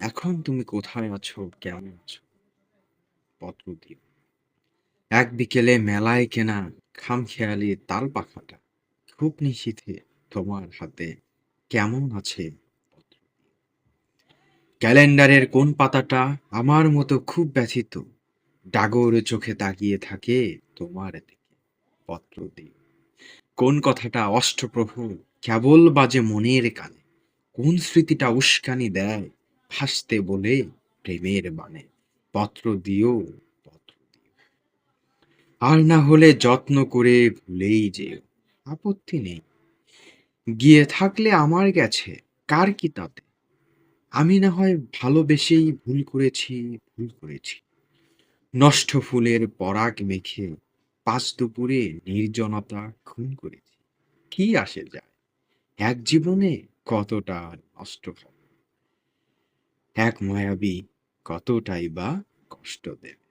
এখন তুমি কোথায় আছো, কেমন আছো? পত্র দিও। এক বিকেলে মেলায় কেনা খামখেয়ালি তাল পাখাটা খুব নিশীথে তোমার হাতে কেমন আছে? পত্র দিও। ক্যালেন্ডারের কোন পাতাটা আমার মতো খুব ব্যথিত, ডাগর চোখে তাকিয়ে থাকে তোমার দিকে? পত্র দিও। কোন কথাটা অষ্টপ্রহর কেবল বাজে মনের কানে, কোন স্মৃতিটা উস্কানি দেয় ভাসতে বলে প্রেমের বানে? পত্র দিও, পত্র দিও। আর না হলে যত্ন করে ভুলেই যেও, আপত্তি নেই। গিয়ে থাকলে আমার গেছে, কার কি তাতে? আমি না হয় ভালোবেসেই ভুল করেছি। নষ্ট ফুলের পরাগ মেখে পাঁচ দুপুরে নির্জনতা খুন করেছি। কি আসে যায়, এক জীবনে কতটা নষ্ট হবে, এক মায়াবী কতটাই বা কষ্ট দেবে।